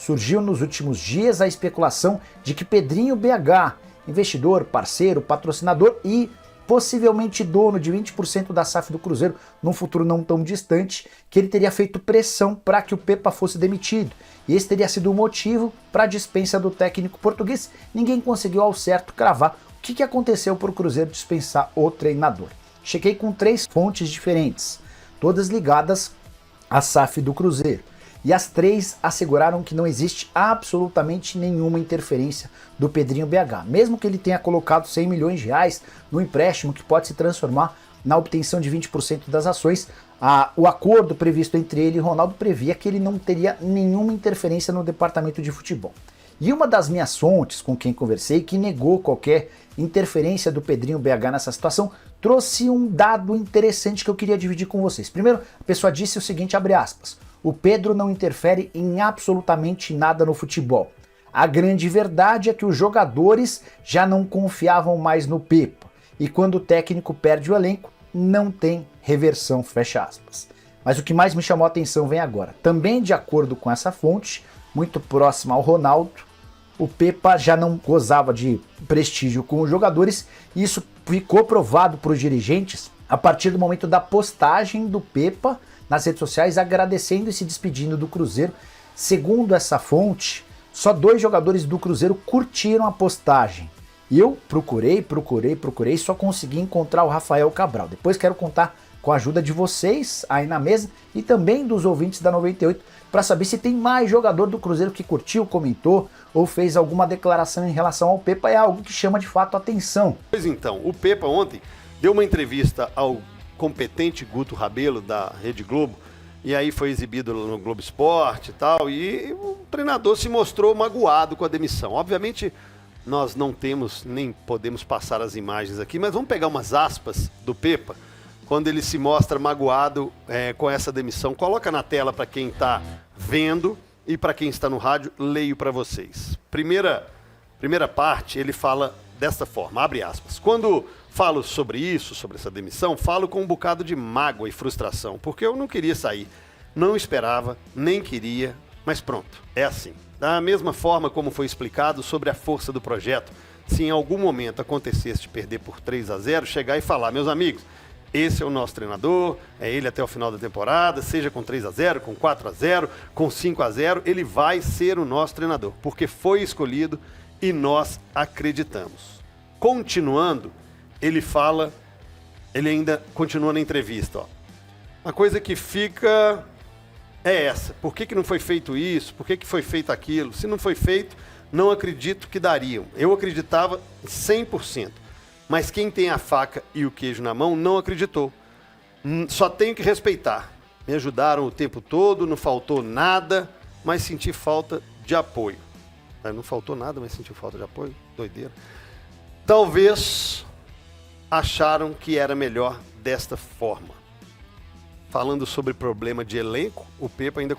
Surgiu nos últimos dias a especulação de que Pedrinho BH, investidor, parceiro, patrocinador e possivelmente dono de 20% da SAF do Cruzeiro num futuro não tão distante, que ele teria feito pressão para que o Pepa fosse demitido. E esse teria sido o motivo para a dispensa do técnico português. Ninguém conseguiu ao certo cravar o que aconteceu para o Cruzeiro dispensar o treinador. Chequei com 3 fontes diferentes, todas ligadas à SAF do Cruzeiro. E as 3 asseguraram que não existe absolutamente nenhuma interferência do Pedrinho BH, mesmo que ele tenha colocado 100 milhões de reais no empréstimo que pode se transformar na obtenção de 20% das ações. O acordo previsto entre ele e Ronaldo previa que ele não teria nenhuma interferência no departamento de futebol. E uma das minhas fontes com quem conversei, que negou qualquer interferência do Pedrinho BH nessa situação, trouxe um dado interessante que eu queria dividir com vocês. Primeiro, a pessoa disse o seguinte, abre aspas, o Pedro não interfere em absolutamente nada no futebol. A grande verdade é que os jogadores já não confiavam mais no Pepa. E quando o técnico perde o elenco, não tem reversão, fecha aspas. Mas o que mais me chamou a atenção vem agora. Também de acordo com essa fonte, muito próxima ao Ronaldo, o Pepa já não gozava de prestígio com os jogadores e isso ficou provado para os dirigentes a partir do momento da postagem do Pepa nas redes sociais agradecendo e se despedindo do Cruzeiro. Segundo essa fonte, só 2 jogadores do Cruzeiro curtiram a postagem. E eu procurei, só consegui encontrar o Rafael Cabral. Depois quero contar com a ajuda de vocês aí na mesa e também dos ouvintes da 98 para saber se tem mais jogador do Cruzeiro que curtiu, comentou ou fez alguma declaração em relação ao Pepa. É algo que chama de fato a atenção. Pois então, o Pepa ontem deu uma entrevista ao competente Guto Rabelo da Rede Globo e aí foi exibido no Globo Esporte e tal, e o treinador se mostrou magoado com a demissão. Obviamente nós não temos, nem podemos passar as imagens aqui, mas vamos pegar umas aspas do Pepa, quando ele se mostra magoado com essa demissão. Coloca na tela para quem está vendo e para quem está no rádio, leio para vocês. Primeira parte, ele fala desta forma, abre aspas. Quando falo sobre isso, sobre essa demissão, falo com um bocado de mágoa e frustração, porque eu não queria sair, não esperava, nem queria, mas pronto, é assim. Da mesma forma como foi explicado sobre a força do projeto, se em algum momento acontecesse de perder por 3-0, chegar e falar, meus amigos, esse é o nosso treinador, é ele até o final da temporada, seja com 3-0, com 4-0, com 5-0, ele vai ser o nosso treinador, porque foi escolhido e nós acreditamos. Continuando, ele ainda continua na entrevista, ó. A coisa que fica é essa, por que não foi feito isso, por que foi feito aquilo? Se não foi feito, não acredito que dariam. Eu acreditava 100%. Mas quem tem a faca e o queijo na mão não acreditou. Só tenho que respeitar. Me ajudaram o tempo todo, não faltou nada, mas senti falta de apoio. Não faltou nada, mas senti falta de apoio? Doideira. Talvez acharam que era melhor desta forma. Falando sobre problema de elenco, o Pepa ainda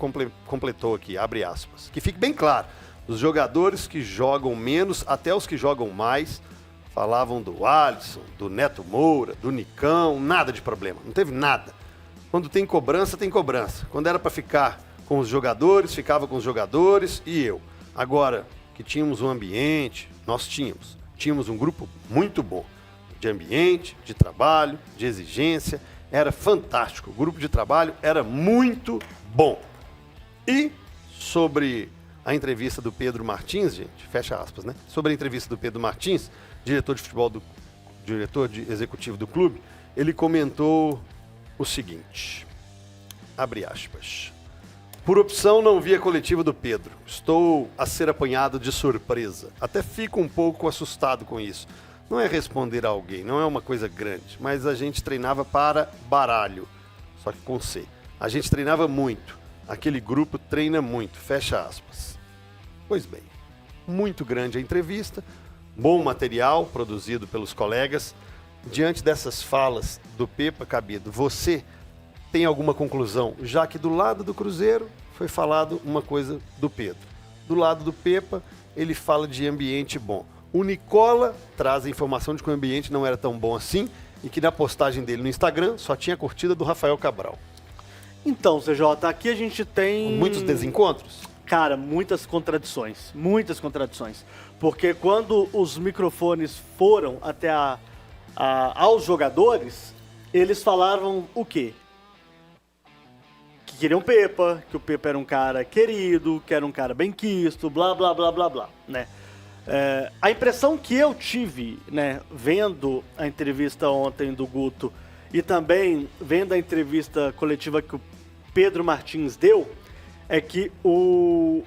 completou aqui, abre aspas. Que fique bem claro, os jogadores que jogam menos, até os que jogam mais, falavam do Alisson, do Neto Moura, do Nicão, nada de problema, não teve nada. Quando tem cobrança, tem cobrança. Quando era para ficar com os jogadores, ficava com os jogadores e eu. Agora, que tínhamos um ambiente, nós tínhamos um grupo muito bom, de ambiente, de trabalho, de exigência, era fantástico. O grupo de trabalho era muito bom. E sobre a entrevista do Pedro Martins, gente, fecha aspas, né? Sobre a entrevista do Pedro Martins, diretor de futebol, diretor executivo do clube, ele comentou o seguinte, abre aspas. Por opção, não vi a coletiva do Pedro. Estou a ser apanhado de surpresa. Até fico um pouco assustado com isso. Não é responder a alguém, não é uma coisa grande, mas a gente treinava para baralho, só que com C. A gente treinava muito, aquele grupo treina muito, fecha aspas. Pois bem, muito grande a entrevista, bom material produzido pelos colegas. Diante dessas falas do Pepa Cabido, você tem alguma conclusão? Já que do lado do Cruzeiro foi falado uma coisa do Pedro. Do lado do Pepa, ele fala de ambiente bom. O Nicola traz a informação de que o ambiente não era tão bom assim e que na postagem dele no Instagram só tinha a curtida do Rafael Cabral. Então, CJ, aqui a gente tem... Muitos desencontros? Cara, muitas contradições. Porque quando os microfones foram até aos jogadores, eles falavam o quê? Que queriam Pepa, que o Pepa era um cara querido, que era um cara benquisto, blá, blá, blá, blá, blá, né? A impressão que eu tive, né, vendo a entrevista ontem do Guto e também vendo a entrevista coletiva que o Pedro Martins deu, é que o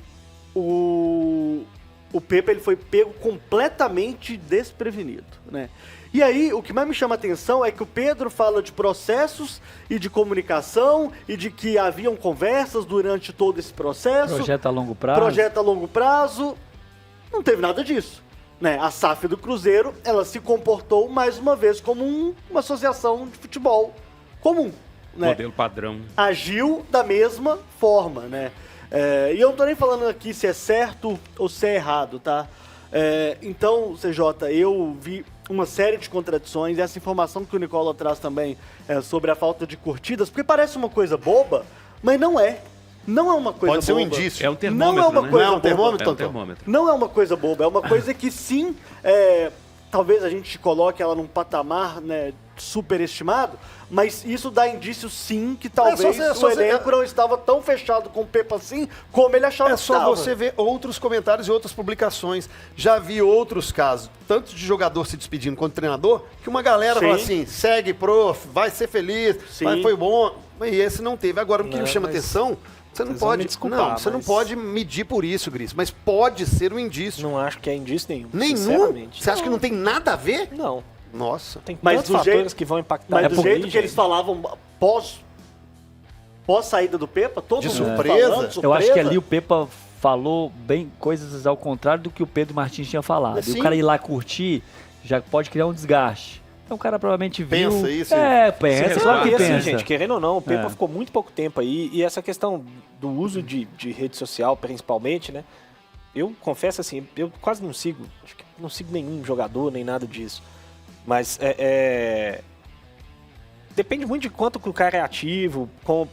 Pepa ele foi pego completamente desprevenido, né? E aí, o que mais me chama a atenção é que o Pedro fala de processos e de comunicação e de que haviam conversas durante todo esse processo. Projeto a longo prazo. Não teve nada disso, né? A SAF do Cruzeiro, ela se comportou mais uma vez como uma associação de futebol comum, né? Modelo padrão. Agiu da mesma forma, né? E eu não tô nem falando aqui se é certo ou se é errado, tá? Então, CJ, eu vi uma série de contradições, essa informação que o Nicola traz também sobre a falta de curtidas, porque parece uma coisa boba, mas não é. Não é uma coisa boba. Pode ser um indício. É um termômetro, não é uma coisa Não é um termômetro, É um Tantão? termômetro. Não é uma coisa boba, é uma coisa que sim, talvez a gente coloque ela num patamar, né, superestimado, mas isso dá indício sim que talvez o elenco não estava tão fechado com o Pepa assim como ele achava É que só estava. você ver outros comentários e outras publicações. Já vi outros casos, tanto de jogador se despedindo quanto treinador, que uma galera Sim. fala assim, segue, prof, vai ser feliz, Sim. mas foi bom. E esse não teve. Agora, o que me chama atenção, você não vocês vão pode. me desculpar, Você não mas- pode medir por isso, Gris, mas pode ser um indício. Não acho que é indício nenhum. Nenhum? Sinceramente. Você acha que não tem nada a ver? Não. Nossa. Tem Mas tantos do fatores jeito- que vão impactar. Mas É do por jeito aí, que eles gente. falavam pós saída do Pepa, todo De mundo surpresa? falando, Eu acho que surpresa. ali o Pepa falou bem coisas ao contrário do que o Pedro Martins tinha falado. E Sim. o cara ir lá curtir já pode criar um desgaste. Então o cara provavelmente viu... Pensa isso? Pensa, Sim, claro que e assim, pensa. gente, querendo ou não, o Pepa É. ficou muito pouco tempo aí, e essa questão do uso de rede social, principalmente, né? Eu confesso assim, eu quase não sigo, acho que não sigo nenhum jogador, nem nada disso. Mas depende muito de quanto que o cara é ativo,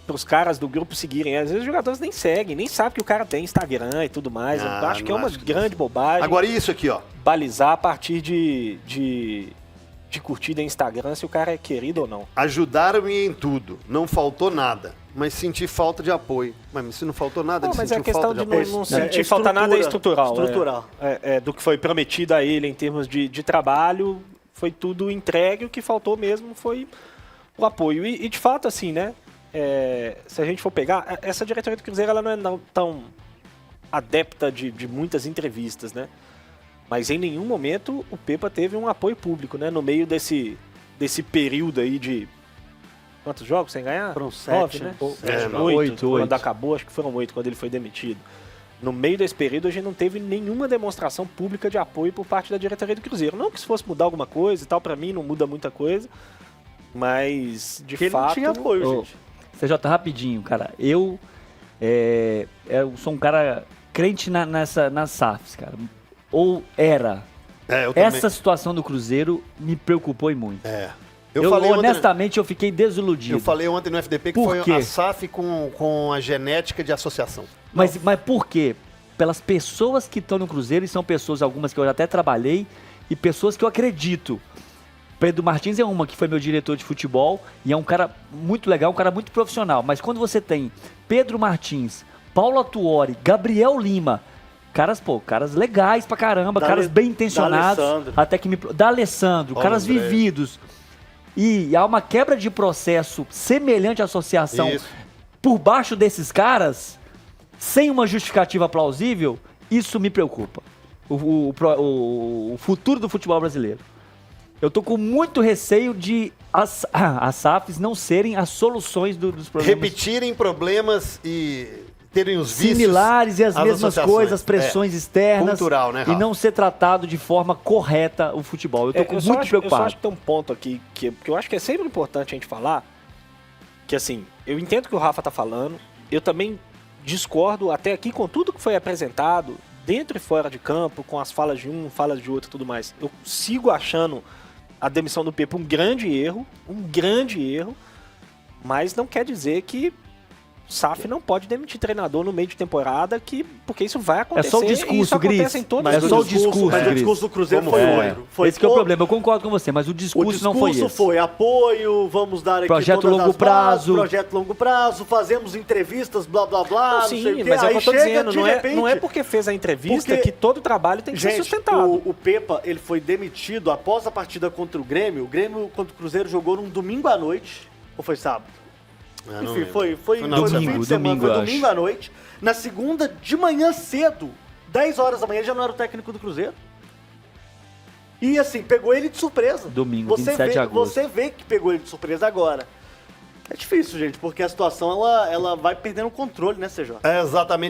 para os caras do grupo seguirem. Às vezes os jogadores nem seguem, nem sabem que o cara tem Instagram e tudo mais. Eu acho que é não uma acho que grande bobagem Agora isso aqui, ó. balizar a partir de curtida em Instagram se o cara é querido ou não. Ajudaram-me em tudo. Não faltou nada. Mas senti falta de apoio. Mas se não faltou nada, Não, ele mas é sentiu a questão falta de de apoio. não sentir falta nada é estrutural. Estrutural. Do que foi prometido a ele em termos de trabalho, foi tudo entregue. O que faltou mesmo foi o apoio. E de fato, assim, né? Se a gente for pegar, essa diretoria do Cruzeiro ela não é tão adepta de muitas entrevistas, né? Mas em nenhum momento o Pepa teve um apoio público, né? No meio desse período aí de... Quantos jogos sem ganhar? Foram 7, né? Oito. Oito. Quando acabou, acho que foram 8 quando ele foi demitido. No meio desse período, a gente não teve nenhuma demonstração pública de apoio por parte da diretoria do Cruzeiro. Não que isso fosse mudar alguma coisa e tal, pra mim não muda muita coisa. Mas, de Que ele fato... não tinha apoio, Ô, gente. CJ, rapidinho, cara. Eu sou um cara crente nas SAFs, cara. Ou era. Eu também. Essa situação do Cruzeiro me preocupou e muito. Eu falei honestamente, eu fiquei desiludido. Eu falei ontem no FDP que Por foi quê? a SAF com a genética de associação. Mas por quê? Pelas pessoas que estão no Cruzeiro, e são pessoas, algumas que eu já até trabalhei, e pessoas que eu acredito. Pedro Martins é uma que foi meu diretor de futebol, e é um cara muito legal, um cara muito profissional. Mas quando você tem Pedro Martins, Paulo Atuori, Gabriel Lima, caras legais pra caramba, caras bem intencionados, D'Alessandro. até que D'Alessandro, Paulo caras André. vividos. E há uma quebra de processo semelhante à associação Isso. por baixo desses caras, sem uma justificativa plausível, isso me preocupa. O futuro do futebol brasileiro. Eu tô com muito receio de as SAFs não serem as soluções dos problemas. Repetirem problemas e terem os vícios. Similares e as às mesmas associações. coisas, as pressões externas. Cultural, né, E Rafa? não ser tratado de forma correta o futebol. Eu tô Eu só muito acho preocupado. que tem um ponto aqui que eu acho que é sempre importante a gente falar, que assim, eu entendo o que o Rafa tá falando, eu também discordo até aqui com tudo que foi apresentado, dentro e fora de campo, com as falas de um, falas de outro e tudo mais. Eu sigo achando a demissão do Pepa um grande erro, mas não quer dizer que SAF não pode demitir treinador no meio de temporada, porque isso vai acontecer. só o e discurso, isso acontece Gris. em todos Mas os é só o clubes. discurso, Mas o Gris. discurso do Cruzeiro Como foi foi? outro. Foi Esse que é o problema, eu concordo com você, mas o discurso não foi esse. O discurso foi apoio, vamos dar aqui Projeto todas longo as bases, prazo. projeto longo prazo, fazemos entrevistas, blá blá blá, Não, não sim, sei o quê. mas é o Aí que eu tô chega, dizendo, de não é repente- porque fez a entrevista Porque- que todo o trabalho tem que ser Gente, sustentado. o Pepa, ele foi demitido após a partida contra o Grêmio. O Grêmio contra o Cruzeiro jogou num domingo à noite, ou foi sábado? Ah, não Enfim, lembro. foi Final no de fim semana. de semana, domingo, foi eu domingo acho. à noite. Na segunda, de manhã cedo, 10 horas da manhã, ele já não era o técnico do Cruzeiro. E assim, pegou ele de surpresa. Domingo, 27 de agosto. Você vê que pegou ele de surpresa agora. É difícil, gente, porque a situação ela vai perdendo o controle, né, CJ? É exatamente